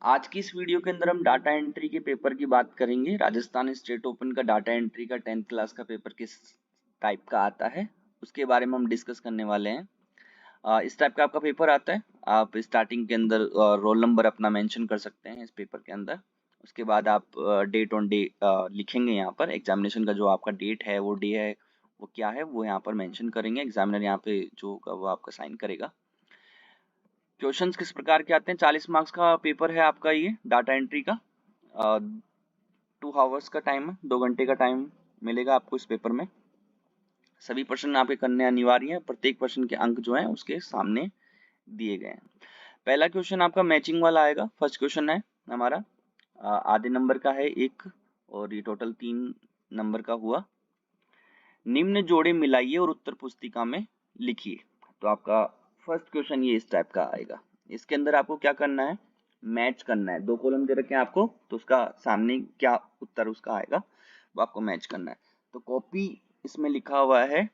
आज की इस वीडियो के अंदर हम डाटा एंट्री के पेपर की बात करेंगे। राजस्थान स्टेट ओपन का डाटा एंट्री का 10th क्लास का पेपर किस टाइप का आता है उसके बारे में हम डिस्कस करने वाले हैं। इस टाइप का आपका पेपर आता है। आप स्टार्टिंग के अंदर रोल नंबर अपना मेंशन कर सकते हैं इस पेपर के अंदर। उसके बाद आप डेट ऑन डे लिखेंगे। यहाँ पर एग्जामिनेशन का जो आपका डेट है वो डे है वो क्या है वो यहाँ पर मेंशन करेंगे। एग्जामिनर यहाँ पे जो होगा वो आपका साइन करेगा। क्वेश्चंस किस प्रकार के आते हैं। 40 मार्क्स का पेपर है आपका ये डाटा एंट्री का। 2 आवर्स का टाइम है, 2 घंटे का टाइम मिलेगा आपको इस पेपर में। सभी प्रश्न आपके करने अनिवार्य है। प्रत्येक प्रश्न के अंक जो है उसके सामने दिए गए हैं। पहला क्वेश्चन आपका मैचिंग वाला आएगा। फर्स्ट क्वेश्चन है हमारा आधे नंबर का है एक, और ये टोटल 3 नंबर का हुआ। निम्न जोड़े मिलाइए और उत्तर पुस्तिका में लिखिए। तो आपका फर्स्ट क्वेश्चन ये इस टाइप का आएगा। इसके अंदर आपको क्या करना है, मैच करना है। 2 कॉलम दे रखे हैं आपको, तो उसका सामने क्या उत्तर उसका आएगा वो आपको मैच करना है। तो कॉपी इसमें लिखा हुआ है,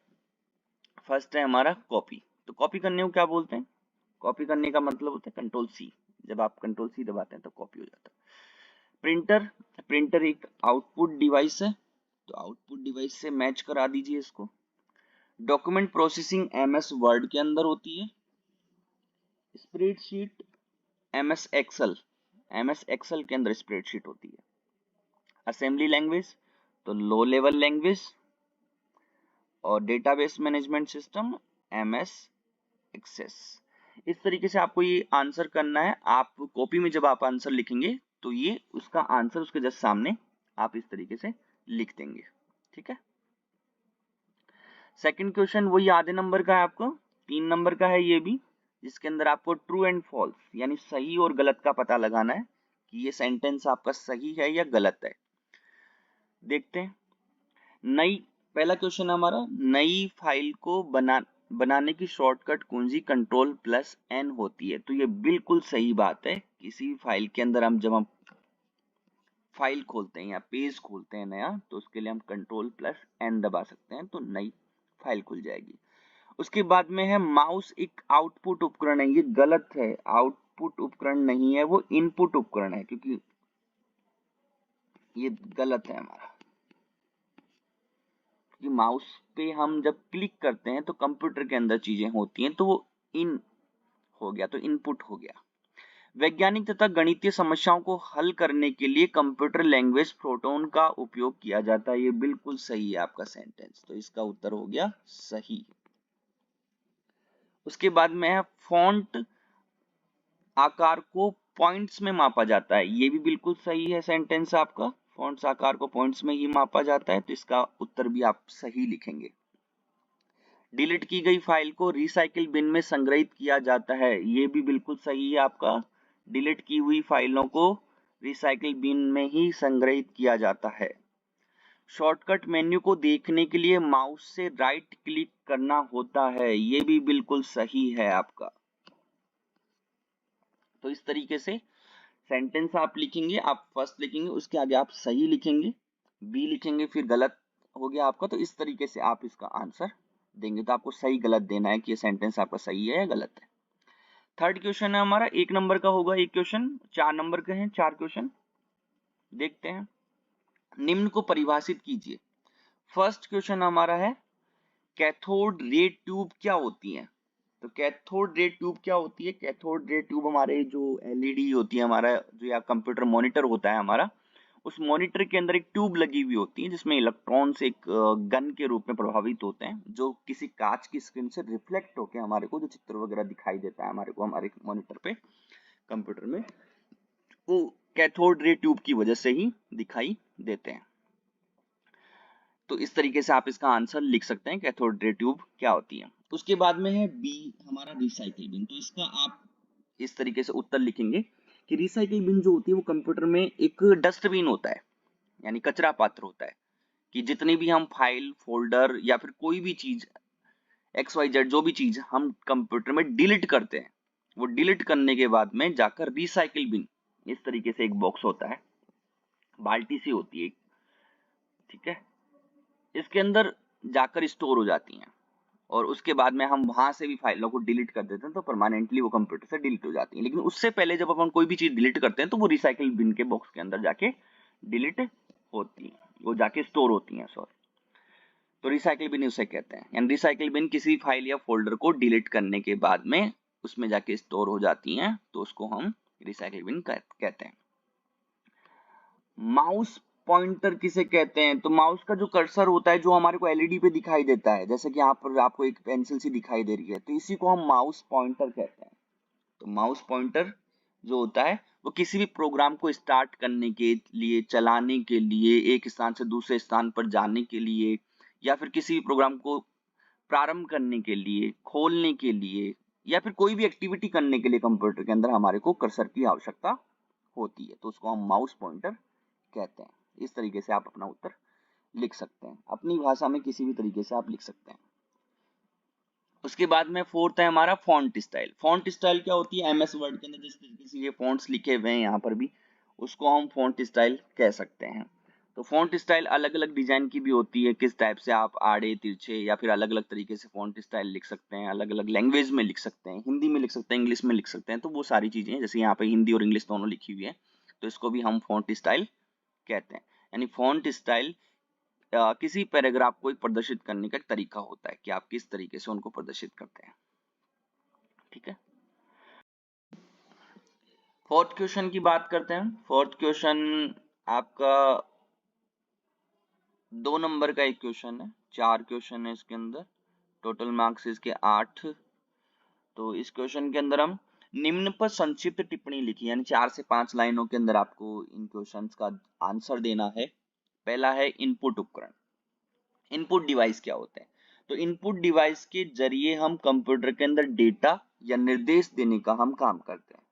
फर्स्ट है हमारा कॉपी। तो कॉपी करने को क्या बोलते हैं, कॉपी करने का मतलब होता है कंट्रोल सी। जब आप कंट्रोल सी दबाते हैं तो कॉपी हो जाता है। प्रिंटर, प्रिंटर एक आउटपुट डिवाइस है, तो आउटपुट डिवाइस से मैच करा दीजिए इसको। डॉक्यूमेंट प्रोसेसिंग एमएस वर्ड के अंदर होती है। Spreadsheet MS Excel, MS Excel के अंदर स्प्रेडशीट होती है। असेंबली लैंग्वेज तो लो लेवल लैंग्वेज, और database management system MS Access. इस तरीके से आपको ये आंसर करना है। आप कॉपी में जब आप आंसर लिखेंगे तो ये उसका आंसर उसके जस्ट सामने आप इस तरीके से लिख देंगे। ठीक है। सेकंड क्वेश्चन वही आधे नंबर का है आपको, 3 नंबर का है ये भी, जिसके अंदर आपको ट्रू एंड फॉल्स यानी सही और गलत का पता लगाना है कि ये सेंटेंस आपका सही है या गलत है। देखते हैं। नई, पहला क्वेश्चन हमारा, नई फाइल को बनाने की शॉर्टकट कुंजी कंट्रोल+N होती है। तो ये बिल्कुल सही बात है। किसी भी फाइल के अंदर जब हम फाइल खोलते हैं या पेज खोलते हैं नया, तो उसके लिए हम कंट्रोल+N दबा सकते हैं, तो नई फाइल खुल जाएगी। उसके बाद में है माउस एक आउटपुट उपकरण है। ये गलत है, आउटपुट उपकरण नहीं है, वो इनपुट उपकरण है, क्योंकि ये गलत है हमारा। कि माउस पे हम जब क्लिक करते हैं तो कंप्यूटर के अंदर चीजें होती हैं, तो वो इन हो गया, तो इनपुट हो गया। वैज्ञानिक तथा गणितीय समस्याओं को हल करने के लिए कंप्यूटर लैंग्वेज प्रोटॉन का उपयोग किया जाता है। ये बिल्कुल सही है आपका सेंटेंस, तो इसका उत्तर हो गया सही। उसके बाद में है फॉन्ट आकार को पॉइंट्स में मापा जाता है। ये भी बिल्कुल सही है सेंटेंस आपका, फॉन्ट्स आकार को पॉइंट्स में ही मापा जाता है, तो इसका उत्तर भी आप सही लिखेंगे। डिलीट की गई फाइल को रिसाइकिल बिन में संग्रहित किया जाता है। ये भी बिल्कुल सही है आपका। डिलीट की हुई फाइलों को रिसाइकिल बिन में ही संग्रहित किया जाता है। शॉर्टकट मेन्यू को देखने के लिए माउस से राइट क्लिक करना होता है। ये भी बिल्कुल सही है आपका। तो इस तरीके से सेंटेंस आप लिखेंगे। आप फर्स्ट लिखेंगे, उसके आगे आप सही लिखेंगे, बी लिखेंगे, फिर गलत हो गया आपका। तो इस तरीके से आप इसका आंसर देंगे। तो आपको सही गलत देना है कि ये सेंटेंस आपका सही है या गलत है। थर्ड क्वेश्चन है हमारा, 1 नंबर का होगा एक क्वेश्चन, 4 नंबर के हैं 4 क्वेश्चन। देखते हैं। निम्न को परिभाषित कीजिए। फर्स्ट क्वेश्चन हमारा है, कैथोड रे ट्यूब क्या होती है। तो कैथोड रे ट्यूब क्या होती है। कैथोड रे ट्यूब हमारे जो एलईडी होती है, हमारा जो या कंप्यूटर मॉनिटर होता है हमारा, उस मॉनिटर के अंदर एक ट्यूब लगी हुई होती है, जिसमें इलेक्ट्रॉन्स एक गन के रूप में प्रभावित होते हैं, जो किसी कांच की स्क्रीन से रिफ्लेक्ट होकर हमारे को जो चित्र वगैरह दिखाई देता है हमारे को हमारे मॉनिटर पे कंप्यूटर में, वो कैथोड रे ट्यूब की वजह से ही दिखाई देते हैं। तो इस तरीके से आप इसका आंसर लिख सकते हैं, कैथोड रे ट्यूब क्या होती है। उसके बाद में है बी हमारा रिसाइकिल बिन। तो इसका आप इस तरीके से उत्तर लिखेंगे कि रिसाइकिल बिन जो होती है वो कंप्यूटर में एक डस्टबिन होता है, यानी कचरा पात्र होता है, कि जितनी भी हम फाइल फोल्डर या फिर कोई भी चीज XYZ जो भी चीज हम कंप्यूटर में डिलीट करते हैं, वो डिलीट करने के बाद में जाकर रिसाइकिल बिन, इस तरीके से एक बॉक्स होता है, बाल्टी सी होती है, ठीक है, इसके अंदर जाकर स्टोर हो जाती हैं। और उसके बाद में हम वहां से भी फाइलों को डिलीट कर देते हैं तो परमानेंटली वो कंप्यूटर से डिलीट हो जाती है। लेकिन उससे पहले जब अपन कोई भी चीज डिलीट करते हैं तो वो रिसाइकिल बिन के बॉक्स के अंदर जाके डिलीट होती है, वो जाके स्टोर होती है, सॉरी। तो रिसाइकिल बिन उसे कहते हैं, यानी रिसाइकिल बिन किसी फाइल या फोल्डर को डिलीट करने के बाद में उसमें जाके स्टोर हो जाती हैं, तो उसको हम रिसाइकिल बिन कहते हैं। माउस पॉइंटर किसे कहते हैं? तो माउस का जो कर्सर होता है जो हमारे को एलईडी पे दिखाई देता है, जैसे कि यहाँ पर आपको एक पेंसिल सी दिखाई दे रही है, तो इसी को हम माउस पॉइंटर कहते हैं। तो माउस पॉइंटर जो होता है वो किसी भी प्रोग्राम को स्टार्ट करने के लिए, चलाने के लिए, एक स्थान से दूसरे स्थान पर जाने के लिए, या फिर किसी भी प्रोग्राम को प्रारंभ करने के लिए, खोलने के लिए, या फिर कोई भी एक्टिविटी करने के लिए कंप्यूटर के अंदर हमारे को कर्सर की आवश्यकता होती है, तो उसको हम माउस पॉइंटर कहते हैं। इस तरीके से आप अपना उत्तर लिख सकते हैं, अपनी भाषा में किसी भी तरीके से आप लिख सकते हैं। उसके बाद में फोर्थ है हमारा फॉन्ट स्टाइल। फॉन्ट स्टाइल क्या होती है? एमएस वर्ड के अंदर जिस तरीके से ये फॉन्ट्स लिखे हुए हैं यहाँ पर भी, उसको हम फॉन्ट स्टाइल कह सकते हैं। तो फॉन्ट स्टाइल अलग अलग डिजाइन की भी होती है, किस टाइप से आप आड़े तिरछे या फिर अलग अलग तरीके से फॉन्ट स्टाइल लिख सकते हैं, अलग अलग लैंग्वेज में लिख सकते हैं, हिंदी में लिख सकते हैं, इंग्लिश में लिख सकते हैं, तो वो सारी चीजें हैं, जैसे यहाँ पे हिंदी और इंग्लिश दोनों लिखी हुई है, तो इसको भी हम फॉन्ट स्टाइल कहते हैं। यानी फॉन्ट स्टाइल किसी पैराग्राफ को एक प्रदर्शित करने का एक तरीका होता है कि आप किस तरीके से उनको प्रदर्शित करते हैं। ठीक है, फोर्थ क्वेश्चन की बात करते हैं। फोर्थ क्वेश्चन आपका 2 नंबर का एक क्वेश्चन है, 4 क्वेश्चन है इसके अंदर, टोटल मार्क्स इसके 8। तो इस क्वेश्चन के अंदर हम निम्न पर संक्षिप्त टिप्पणी लिखी, यानी 4 से 5 लाइनों के अंदर आपको इन क्वेश्चंस का आंसर देना है। पहला है इनपुट उपकरण। इनपुट डिवाइस क्या होता है? तो इनपुट डिवाइस के जरिए हम कंप्यूटर के अंदर डेटा या निर्देश देने का हम काम करते हैं।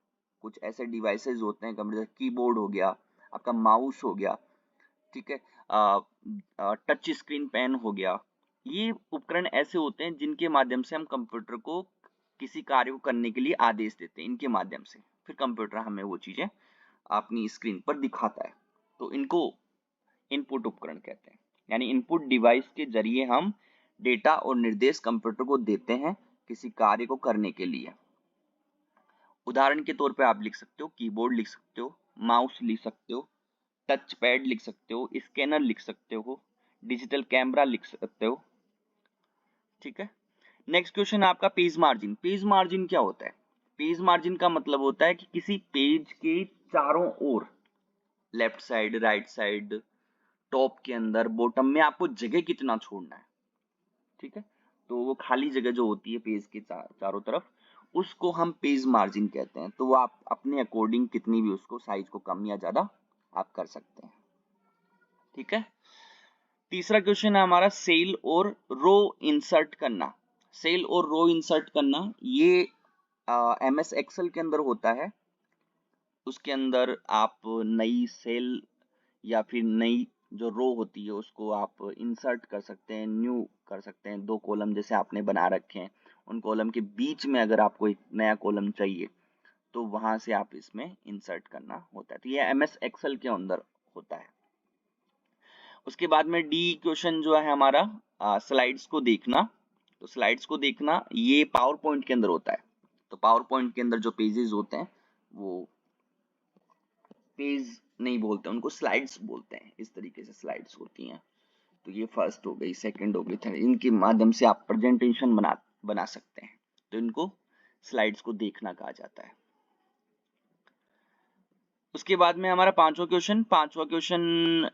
कुछ ऐसे डिवाइसेस होते हैं कंप्यूटर, कीबोर्ड हो गया, आपका माउस हो गया, ठीक है, टच स्क्रीन पेन हो गया। ये उपकरण ऐसे होते हैं जिनके माध्यम से हम कंप्यूटर को किसी कार्य को करने के लिए आदेश देते हैं, इनके माध्यम से फिर कंप्यूटर हमें वो चीजें अपनी स्क्रीन पर दिखाता है। तो इनको इनपुट उपकरण कहते हैं, यानी इनपुट डिवाइस के जरिए हम डेटा और निर्देश कंप्यूटर को देते हैं किसी कार्य को करने के लिए। उदाहरण के तौर पे आप लिख सकते हो कीबोर्ड लिख सकते हो, माउस लिख सकते हो, टच पैड लिख सकते हो, स्कैनर लिख सकते हो, डिजिटल कैमरा लिख सकते हो। ठीक है, नेक्स्ट क्वेश्चन आपका पेज मार्जिन। पेज मार्जिन क्या होता है? पेज मार्जिन का मतलब होता है कि किसी पेज के चारों ओर, left side, right side, top के अंदर, बॉटम में आपको जगह कितना छोड़ना है। ठीक है, तो वो खाली जगह जो होती है पेज के चारों तरफ, उसको हम पेज मार्जिन कहते हैं। तो वो आप अपने अकॉर्डिंग कितनी भी उसको साइज को कम या ज्यादा आप कर सकते हैं। ठीक है, तीसरा क्वेश्चन है हमारा सेल और रो इंसर्ट करना। सेल और रो इंसर्ट करना ये एमएस एक्सेल के अंदर होता है। उसके अंदर आप नई सेल या फिर नई जो रो होती है उसको आप इंसर्ट कर सकते हैं, न्यू कर सकते हैं। 2 कॉलम जैसे आपने बना रखे हैं, उन कॉलम के बीच में अगर आपको एक नया कॉलम चाहिए तो वहां से आप इसमें इंसर्ट करना होता है। तो ये एमएस एक्सेल के अंदर होता है। उसके बाद में डी क्वेश्चन जो है हमारा स्लाइड्स को देखना। तो स्लाइड्स को देखना ये पावर पॉइंट के अंदर होता है। तो पावर पॉइंट के अंदर जो पेजेस होते हैं वो पेज नहीं बोलते, उनको स्लाइड्स बोलते हैं। इस तरीके से स्लाइड्स होती हैं। तो ये फर्स्ट हो गई, सेकंड हो गई, थर्ड, इनके माध्यम से आप प्रेजेंटेशन बना सकते हैं। तो इनको स्लाइड्स को देखना कहा जाता है। उसके बाद में हमारा पांचवा क्वेश्चन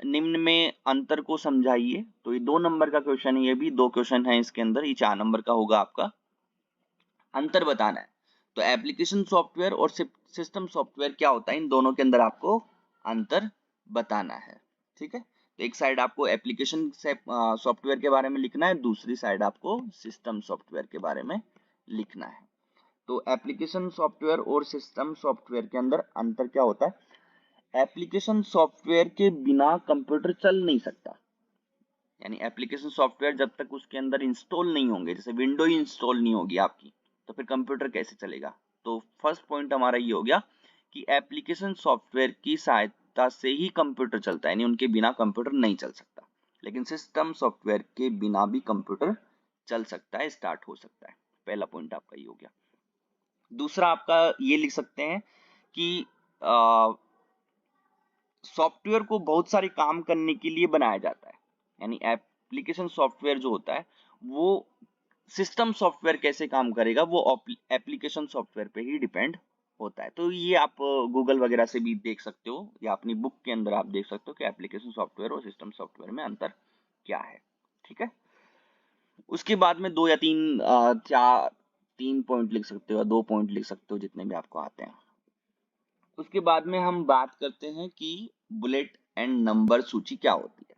निम्न में अंतर को समझाइए। तो ये 2 नंबर का क्वेश्चन है, ये भी 2 क्वेश्चन है इसके अंदर, ये 4 नंबर का होगा आपका। अंतर बताना है। तो एप्लीकेशन सॉफ्टवेयर और सिस्टम सॉफ्टवेयर क्या होता है, इन दोनों के अंदर आपको अंतर बताना है। ठीक है, तो एक साइड आपको एप्लीकेशन सॉफ्टवेयर के बारे में लिखना है, दूसरी साइड आपको सिस्टम सॉफ्टवेयर के बारे में लिखना है। तो एप्लीकेशन सॉफ्टवेयर और सिस्टम सॉफ्टवेयर के अंदर अंतर क्या होता है? एप्लीकेशन सॉफ्टवेयर के बिना कंप्यूटर चल नहीं सकता। यानी एप्लीकेशन सॉफ्टवेयर जब तक उसके अंदर इंस्टॉल नहीं होंगे, जैसे विंडो ही इंस्टॉल नहीं होगी आपकी, तो फिर कंप्यूटर कैसे चलेगा? तो फर्स्ट पॉइंट हमारा ये हो गया कि एप्लीकेशन सॉफ्टवेयर की सहायता से ही कंप्यूटर चलता है, यानी उनके बिना कंप्यूटर नहीं चल सकता। लेकिन सिस्टम सॉफ्टवेयर के बिना भी कंप्यूटर चल सकता है, स्टार्ट हो सकता है। पहला पॉइंट आपका ये हो गया। दूसरा आपका ये लिख सकते हैं कि सॉफ्टवेयर को बहुत सारे काम करने के लिए बनाया जाता है, यानी एप्लीकेशन सॉफ्टवेयर जो होता है वो सिस्टम सॉफ्टवेयर कैसे काम करेगा वो एप्लीकेशन सॉफ्टवेयर पे ही डिपेंड होता है। तो ये आप गूगल वगैरह से भी देख सकते हो या अपनी बुक के अंदर आप देख सकते हो कि एप्लीकेशन सॉफ्टवेयर और सिस्टम सॉफ्टवेयर में अंतर क्या है। ठीक है, उसके बाद में दो या तीन चार 3 पॉइंट लिख सकते हो, 2 पॉइंट लिख सकते हो, जितने भी आपको आते हैं। उसके बाद में हम बात करते हैं कि बुलेट एंड नंबर सूची क्या होती है।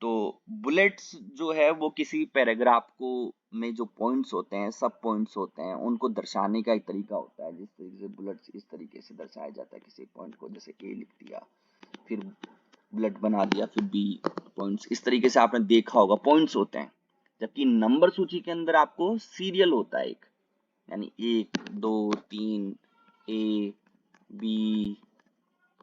तो बुलेट्स जो है वो किसी पैराग्राफ को में जो पॉइंट्स होते हैं, सब पॉइंट्स होते हैं, उनको दर्शाने का एक तरीका होता है। जिस तरीके से बुलेट्स इस तरीके से दर्शाया जाता है किसी पॉइंट को, जैसे ए लिख दिया, फिर बुलेट बना दिया, फिर बी, पॉइंट्स इस तरीके से आपने देखा होगा, पॉइंट्स होते हैं। जबकि नंबर सूची के अंदर आपको सीरियल होता है एक, यानी 1 2 3 ए बी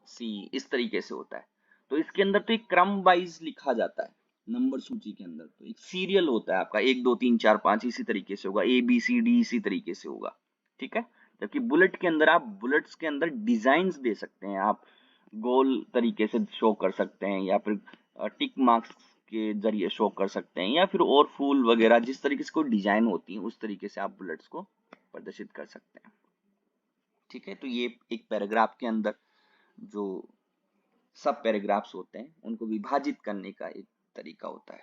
सी इस तरीके से होता है। तो इसके अंदर तो एक क्रम वाइज लिखा जाता है। नंबर सूची के अंदर तो एक सीरियल होता है आपका, 1 2 3 4 5 इसी तरीके से होगा, ए बी सी डी इसी तरीके से होगा। ठीक है, जबकि बुलेट के अंदर आप बुलेट्स के अंदर डिजाइन्स दे सकते हैं, आप गोल तरीके से शो कर सकते हैं, या फिर टिक मार्क्स के जरिए शो कर सकते हैं, या फिर और फूल वगैरह जिस तरीके से कोई डिजाइन होती है उस तरीके से आप बुलेट्स को प्रदर्शित कर सकते हैं। ठीक है, तो ये एक पैराग्राफ के अंदर जो सब पैराग्राफ्स होते हैं उनको विभाजित करने का एक तरीका होता है।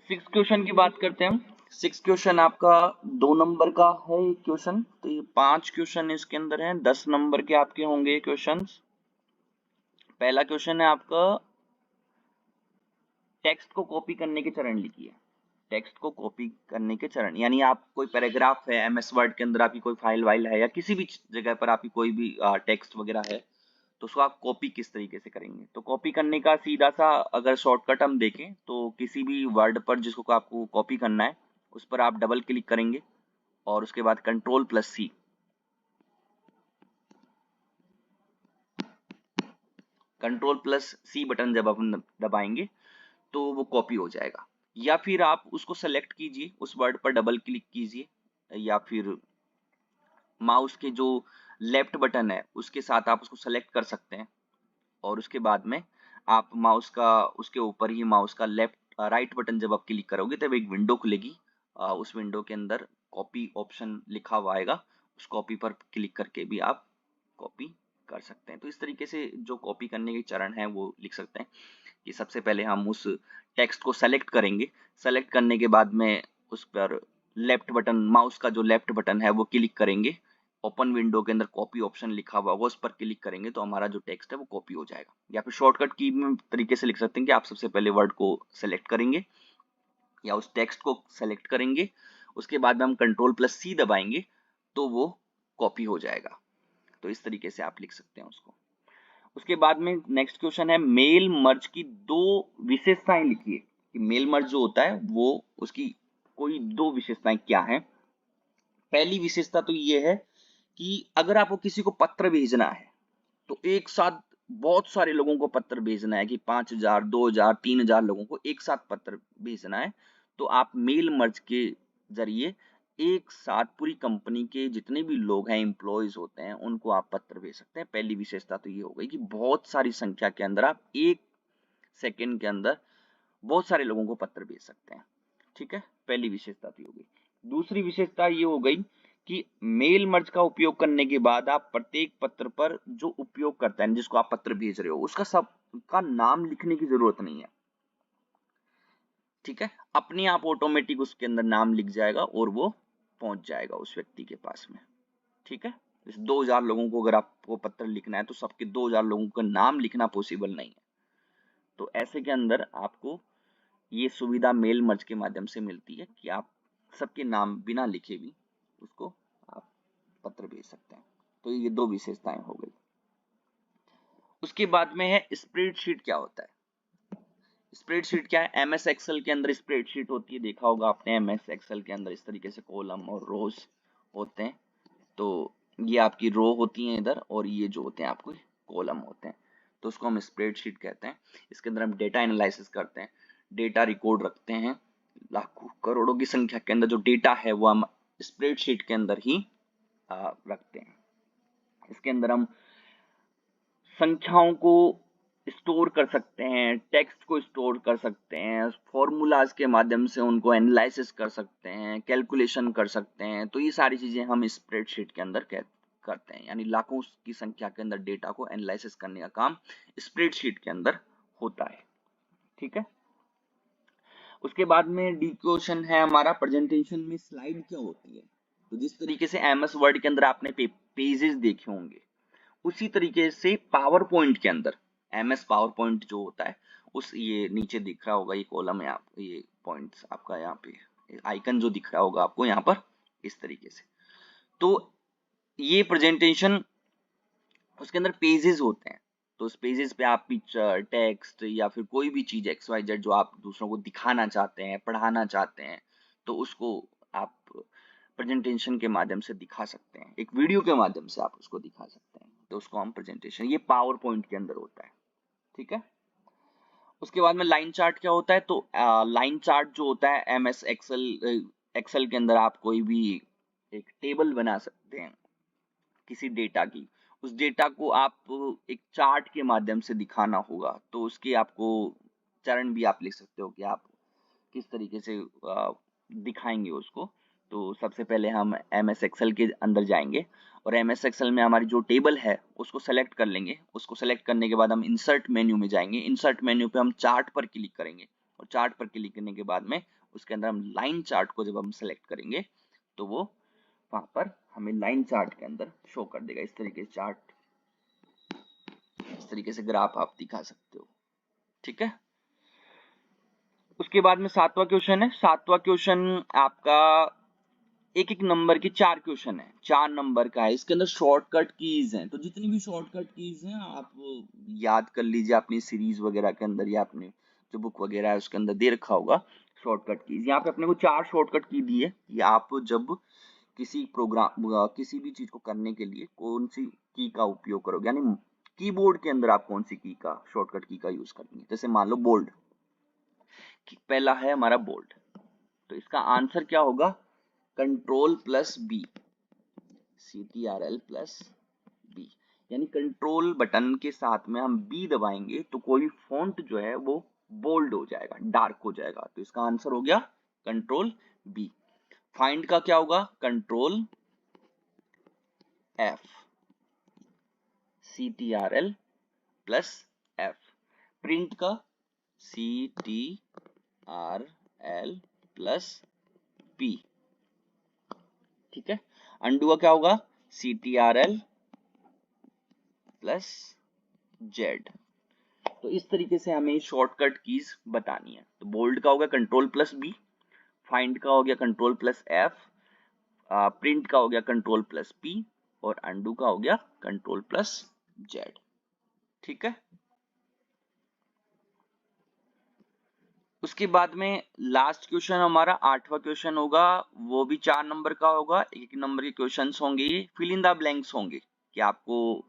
6 क्वेश्चन की बात करते हैं हम। 6 क्वेश्चन आपका 2 नंबर का है क्वेश्चन, तो ये 5 क्वेश्चन इसके अंदर हैं, 10 नंबर के आपके होंगे क्वेश्चंस। पहला क्वेश्चन है आपका, टेक्स्ट को कॉपी करने के चरण लिखिए। टेक्स्ट को कॉपी करने के चरण, यानी आप कोई पैराग्राफ है एमएस वर्ड के अंदर, आपकी कोई फाइल वाइल है या किसी भी जगह पर आपकी कोई भी टेक्स्ट वगैरह है, तो उसको आप कॉपी किस तरीके से करेंगे। तो कॉपी करने का सीधा सा अगर शॉर्टकट हम देखें तो किसी भी वर्ड पर जिसको आपको कॉपी करना है उस पर आप डबल क्लिक करेंगे और उसके बाद कंट्रोल+C, कंट्रोल+C बटन जब आप दबाएंगे तो वो कॉपी हो जाएगा। या फिर आप उसको सेलेक्ट कीजिए, उस वर्ड पर डबल क्लिक कीजिए, या फिर माउस के जो लेफ्ट बटन है उसके साथ आप उसको सेलेक्ट कर सकते हैं, और उसके बाद में आप माउस का उसके ऊपर ही माउस का लेफ्ट राइट बटन जब आप क्लिक करोगे तब एक विंडो खुलेगी। उस विंडो के अंदर कॉपी ऑप्शन लिखा हुआ आएगा, उस कॉपी पर क्लिक करके भी आप कॉपी कर सकते हैं। तो इस तरीके से जो कॉपी करने के चरण है वो लिख सकते हैं कि सबसे पहले हम उस टेक्स्ट को सेलेक्ट करेंगे, सेलेक्ट करने के बाद में उस पर लेफ्ट बटन, माउस का जो लेफ्ट बटन है वो क्लिक करेंगे, ओपन विंडो के अंदर कॉपी ऑप्शन लिखा हुआ होगा उस पर क्लिक करेंगे तो हमारा जो टेक्स्ट है वो कॉपी हो जाएगा। या फिर शॉर्टकट की में तरीके से लिख सकते हैं कि आप सबसे पहले वर्ड को सेलेक्ट करेंगे या उस टेक्स्ट को सेलेक्ट करेंगे, उसके बाद में हम कंट्रोल+C दबाएंगे तो वो कॉपी हो जाएगा। तो इस तरीके से आप लिख सकते हैं उसको। उसके बाद में नेक्स्ट क्वेश्चन है, मेल मर्ज की 2 विशेषताएं लिखिए। कि मेल मर्ज जो होता है वो उसकी कोई 2 विशेषताएं क्या है। पहली विशेषता तो ये है कि अगर आपको किसी को पत्र भेजना है तो एक साथ बहुत सारे लोगों को पत्र भेजना है, कि 5,000 2,000 3,000 लोगों को एक साथ पत्र भेजना है, तो आप मेल मर्ज के जरिए एक साथ पूरी कंपनी के जितने भी लोग हैं, एम्प्लॉयज होते हैं, उनको आप पत्र भेज सकते हैं। पहली विशेषता तो ये हो गई कि बहुत सारी संख्या के अंदर आप 1 सेकेंड के अंदर बहुत सारे लोगों को पत्र भेज सकते हैं। ठीक है, पहली विशेषता तो ये हो गई। दूसरी विशेषता ये हो गई कि मेल मर्ज का उपयोग करने के बाद आप प्रत्येक पत्र पर जो उपयोग करता है, जिसको आप पत्र भेज रहे हो, उसका सबका नाम लिखने की जरूरत नहीं है। ठीक है, अपने आप ऑटोमेटिक उसके अंदर नाम लिख जाएगा और वो पहुंच जाएगा उस व्यक्ति के पास में। ठीक है, इस 2,000 लोगों को अगर आपको पत्र लिखना है तो सबके 2,000 लोगों का नाम लिखना पॉसिबल नहीं है। तो ऐसे के अंदर आपको ये सुविधा मेल मर्ज के माध्यम से मिलती है कि आप सबके नाम बिना लिखे भी उसको आप पत्र भेज सकते हैं। तो ये 2 विशेषताएं हो गई। उसके बाद में है स्प्रेडशीट। क्या होता है स्प्रेडशीट? क्या है? एमएस एक्सेल के अंदर स्प्रेडशीट होती है, देखा होगा आपने। एमएस एक्सेल के अंदर इस तरीके से कॉलम और रोज होते हैं। तो ये आपकी रो होती हैं इधर, और ये जो होते हैं आपको कॉलम होते हैं। तो उसको हम स्प्रेडशीट कहते हैं। इसके अंदर हम डेटा एनालिसिस करते हैं, डेटा रिकॉर्ड रखते हैं, लाखों करोड़ों की संख्या के अंदर जो डेटा है वो हम स्प्रेडशीट के अंदर ही रखते हैं। इसके अंदर हम संख्याओं को स्टोर कर सकते हैं, टेक्स्ट को स्टोर कर सकते हैं, फॉर्मूलाज के माध्यम से उनको एनालिसिस कर सकते हैं, कैलकुलेशन कर सकते हैं। तो ये सारी चीजें हम स्प्रेडशीट के अंदर करते हैं, यानी लाखों की संख्या के अंदर डेटा को एनालिसिस करने का काम स्प्रेडशीट के अंदर होता है। ठीक है, उसके बाद में डी क्वेश्चन है हमारा, प्रेजेंटेशन में स्लाइड क्या होती है। तो जिस तरीके से एमएस वर्ड के अंदर आपने पेजेस देखे होंगे, उसी तरीके से पावर पॉइंट के अंदर एमएस पावर पॉइंट जो होता है, उस ये नीचे दिख रहा होगा, ये कॉलम है, आप ये पॉइंट्स आपका यहाँ पे आइकन जो दिख रहा होगा आपको यहाँ पर इस तरीके से। तो ये प्रेजेंटेशन, उसके अंदर पेजेस होते हैं। तो उस पेजेस पे आप पिक्चर, टेक्स्ट या फिर कोई भी चीज XYZ जो आप दूसरों को दिखाना चाहते हैं, पढ़ाना चाहते हैं, तो उसको आप प्रेजेंटेशन के माध्यम से दिखा सकते हैं, एक वीडियो के माध्यम से आप उसको दिखा सकते हैं। तो उसको हम प्रेजेंटेशन, ये पावर पॉइंट के अंदर होता है। ठीक है, उसके बाद में लाइन चार्ट क्या होता है। तो लाइन चार्ट जो होता है MS एक्सेल के अंदर आप कोई भी एक टेबल बना सकते हैं किसी डेटा की। उस डेटा को आप एक चार्ट के माध्यम से दिखाना होगा, तो उसके आपको चरण भी आप लिख सकते हो कि आप किस तरीके से दिखाएंगे उसको। तो सबसे पहले हम MS एक्सेल के अंदर जाएंगे और MS एक्सेल में हमारी जो टेबल है उसको सेलेक्ट कर लेंगे। उसको सेलेक्ट करने के बाद हम इंसर्ट मेन्यू में जाएंगे। इंसर्ट मेन्यू पे हम चार्ट पर क्लिक करेंगे और चार्ट पर क्लिक करने के बाद में उसके अंदर हम लाइन चार्ट को जब हम सेलेक्ट करेंगे तो वो वहां पर हमें लाइन चार्ट के अंदर शो कर देगा। इस तरीके से चार्ट, इस तरीके से ग्राफ आप दिखा सकते हो। ठीक है, उसके बाद में 7वां क्वेश्चन है। 7वां क्वेश्चन आपका एक एक नंबर के 4 क्वेश्चन है, 4 नंबर का है। इसके अंदर शॉर्टकट कीज हैं। तो जितनी भी शॉर्टकट कीज हैं आप याद कर लीजिए अपनी सीरीज वगैरह के अंदर या अपने जो बुक वगैरह है उसके अंदर दे रखा होगा शॉर्टकट कीज। यहाँ पे अपने को 4 शॉर्टकट की दी है कि आप जब किसी प्रोग्राम, किसी भी चीज को करने के लिए कौन सी की का उपयोग करोगे, यानी कीबोर्ड के अंदर आप कौन सी की का, शॉर्टकट की का यूज करेंगे। जैसे मान लो बोल्ड, पहला है हमारा बोल्ड, तो इसका आंसर क्या होगा, control plus B, CTRL plus B. यानी कंट्रोल बटन के साथ में हम बी दबाएंगे तो कोई फॉन्ट जो है वो बोल्ड हो जाएगा, डार्क हो जाएगा। तो इसका आंसर हो गया कंट्रोल बी। फाइंड का क्या होगा, control F, CTRL plus F। Print का CTRL प्लस P। ठीक है, अंडू का क्या होगा, CTRL प्लस Z। तो इस तरीके से हमें शॉर्टकट कीज बतानी है। तो बोल्ड का होगा कंट्रोल प्लस बी, फाइंड का हो गया कंट्रोल प्लस F, प्रिंट का हो गया कंट्रोल प्लस P और अंडू का हो गया कंट्रोल प्लस Z। ठीक है, उसके बाद में लास्ट क्वेश्चन हमारा 8वां क्वेश्चन होगा, वो भी 4 नंबर का होगा। एक नंबर के क्वेश्चंस होंगे, फिल इन द ब्लैंक्स होंगे कि आपको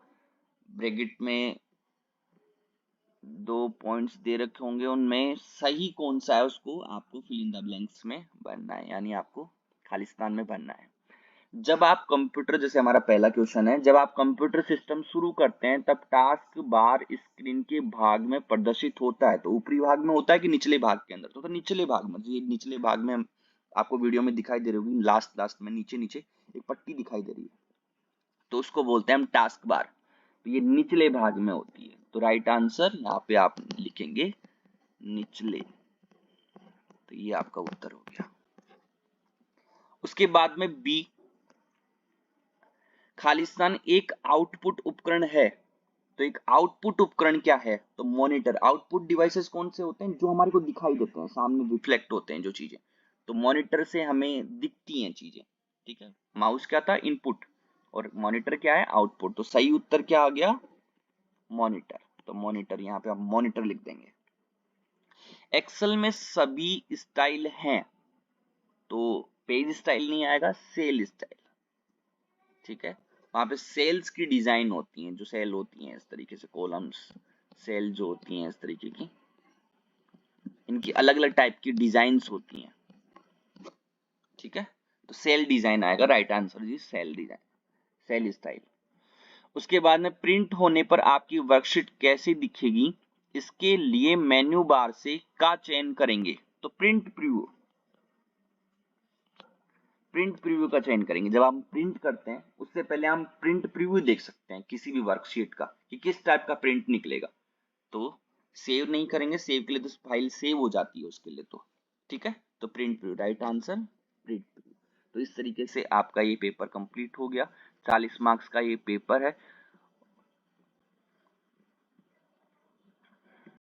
ब्रैकेट में 2 पॉइंट्स दे रखे होंगे, उनमें सही कौन सा है उसको आपको फिल इन द ब्लैंक्स में भरना है, यानी आपको खालिस्तान में भरना है। जब आप कंप्यूटर, जैसे हमारा पहला क्वेश्चन है, जब आप कंप्यूटर सिस्टम शुरू करते हैं तब टास्क बार स्क्रीन के भाग में प्रदर्शित होता है। तो ऊपरी भाग में होता है कि निचले भाग के अंदर, तो निचले भाग में। ये निचले भाग में आपको वीडियो में दिखाई दे रही होगी, लास्ट में नीचे नीचे एक पट्टी दिखाई दे रही है, तो उसको बोलते हैं हम टास्क बार। तो ये निचले भाग में होती है। तो राइट आंसर यहाँ पे आप लिखेंगे निचले। तो ये आपका उत्तर हो गया। उसके बाद में बी, खालिस्तान एक आउटपुट उपकरण है। तो एक आउटपुट उपकरण क्या है, तो मॉनिटर। आउटपुट डिवाइसेस कौन से होते हैं, जो हमारे को दिखाई देते हैं, सामने रिफ्लेक्ट होते हैं जो चीजें। तो मॉनिटर से हमें दिखती हैं चीजें। ठीक है, माउस क्या था, इनपुट, और मॉनिटर क्या है, आउटपुट। तो सही उत्तर क्या आ गया, मॉनिटर। तो मॉनिटर, यहाँ पे आप मॉनिटर लिख देंगे। एक्सेल में सभी स्टाइल हैं, तो पेज स्टाइल नहीं आएगा, सेल स्टाइल। ठीक है, वहां पे सेल्स की डिजाइन होती हैं, जो सेल होती हैं इस तरीके से कॉलम्स सेल जो होती हैं इस तरीके की, इनकी अलग अलग टाइप की डिजाइन्स होती हैं, ठीक है। तो सेल डिजाइन आएगा, राइट आंसर जी सेल डिजाइन, सेल स्टाइल। उसके बाद में प्रिंट होने पर आपकी वर्कशीट कैसे दिखेगी, इसके लिए मेन्यू बार से का चयन करेंगे। तो प्रिंट प्रीव्यू का चयन करेंगे। जब हम प्रिंट करते हैं उससे पहले हम प्रिंट प्रीव्यू देख सकते हैं किसी भी वर्कशीट का कि किस टाइप का प्रिंट निकलेगा। तो सेव नहीं करेंगे, सेव के लिए तो फाइल सेव हो जाती है उसके लिए, तो ठीक है। तो print preview, right answer print preview. तो इस तरीके से आपका ये पेपर कंप्लीट हो गया। 40 मार्क्स का ये पेपर है।